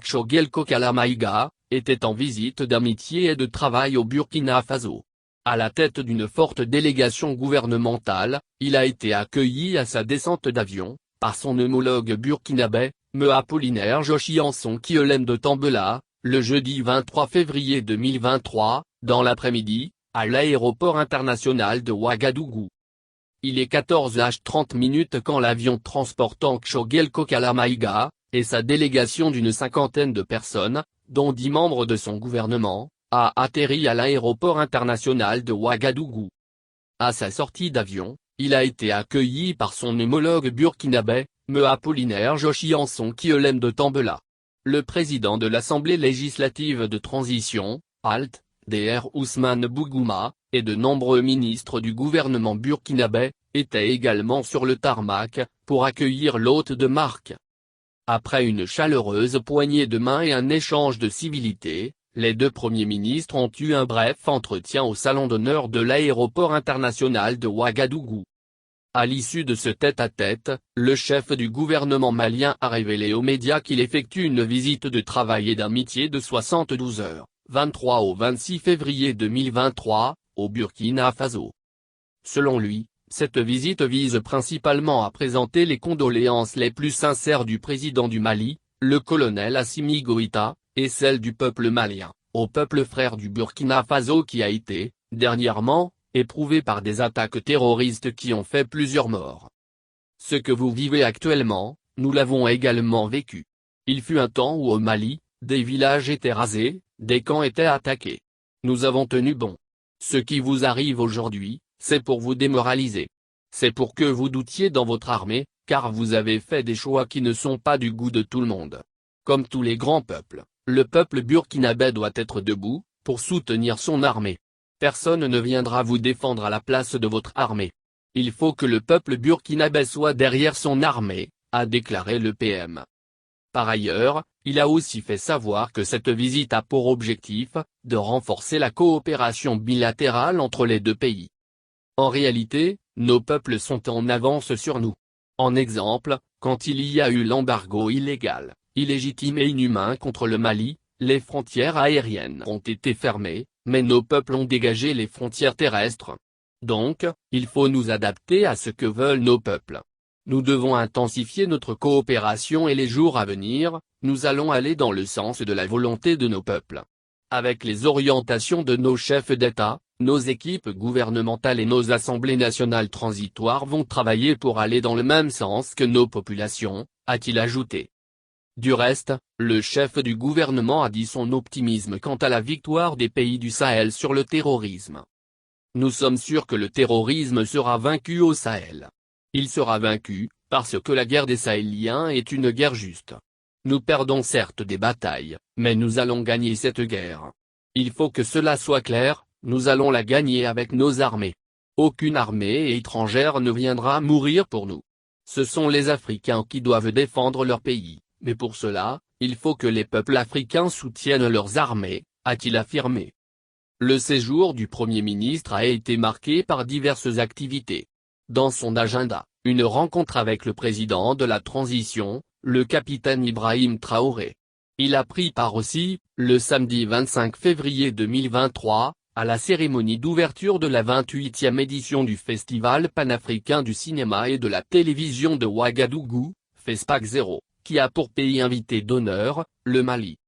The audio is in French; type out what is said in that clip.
Shogel Kokala Maïga, était en visite d'amitié et de travail au Burkina Faso. À la tête d'une forte délégation gouvernementale, il a été accueilli à sa descente d'avion, par son homologue burkinabé, Me Apollinaire Joshianson Kyelem de Tambela, le jeudi 23 février 2023, dans l'après-midi, à l'aéroport international de Ouagadougou. Il est 14h30 quand l'avion transportant Shogel Kokala Maïga, et sa délégation d'une cinquantaine de personnes, dont 10 membres de son gouvernement, a atterri à l'aéroport international de Ouagadougou. À sa sortie d'avion, il a été accueilli par son homologue burkinabé, Me Apollinaire Joshianson Kyelem de Tambela. Le président de l'Assemblée législative de transition, ALT, Dr Ousmane Bougouma, et de nombreux ministres du gouvernement burkinabé, étaient également sur le tarmac, pour accueillir l'hôte de marque. Après une chaleureuse poignée de main et un échange de civilités, les deux premiers ministres ont eu un bref entretien au salon d'honneur de l'aéroport international de Ouagadougou. À l'issue de ce tête-à-tête, le chef du gouvernement malien a révélé aux médias qu'il effectue une visite de travail et d'amitié de 72 heures, 23 au 26 février 2023, au Burkina Faso. Selon lui, cette visite vise principalement à présenter les condoléances les plus sincères du président du Mali, le colonel Assimi Goïta, et celles du peuple malien, au peuple frère du Burkina Faso qui a été, dernièrement, éprouvé par des attaques terroristes qui ont fait plusieurs morts. Ce que vous vivez actuellement, nous l'avons également vécu. Il fut un temps où au Mali, des villages étaient rasés, des camps étaient attaqués. Nous avons tenu bon. Ce qui vous arrive aujourd'hui, c'est pour vous démoraliser. C'est pour que vous doutiez dans votre armée, car vous avez fait des choix qui ne sont pas du goût de tout le monde. Comme tous les grands peuples, le peuple burkinabé doit être debout, pour soutenir son armée. Personne ne viendra vous défendre à la place de votre armée. Il faut que le peuple burkinabé soit derrière son armée, a déclaré le PM. Par ailleurs, il a aussi fait savoir que cette visite a pour objectif, de renforcer la coopération bilatérale entre les deux pays. En réalité, nos peuples sont en avance sur nous. En exemple, quand il y a eu l'embargo illégal, illégitime et inhumain contre le Mali, les frontières aériennes ont été fermées, mais nos peuples ont dégagé les frontières terrestres. Donc, il faut nous adapter à ce que veulent nos peuples. Nous devons intensifier notre coopération et les jours à venir, nous allons aller dans le sens de la volonté de nos peuples. Avec les orientations de nos chefs d'État, nos équipes gouvernementales et nos assemblées nationales transitoires vont travailler pour aller dans le même sens que nos populations, a-t-il ajouté. Du reste, le chef du gouvernement a dit son optimisme quant à la victoire des pays du Sahel sur le terrorisme. Nous sommes sûrs que le terrorisme sera vaincu au Sahel. Il sera vaincu, parce que la guerre des Sahéliens est une guerre juste. Nous perdons certes des batailles, mais nous allons gagner cette guerre. Il faut que cela soit clair, nous allons la gagner avec nos armées. Aucune armée étrangère ne viendra mourir pour nous. Ce sont les Africains qui doivent défendre leur pays, mais pour cela, il faut que les peuples africains soutiennent leurs armées, a-t-il affirmé. Le séjour du Premier ministre a été marqué par diverses activités. Dans son agenda, une rencontre avec le président de la transition, le capitaine Ibrahim Traoré. Il a pris part aussi, le samedi 25 février 2023, à la cérémonie d'ouverture de la 28e édition du Festival panafricain du cinéma et de la télévision de Ouagadougou, FESPAC 0, qui a pour pays invité d'honneur, le Mali.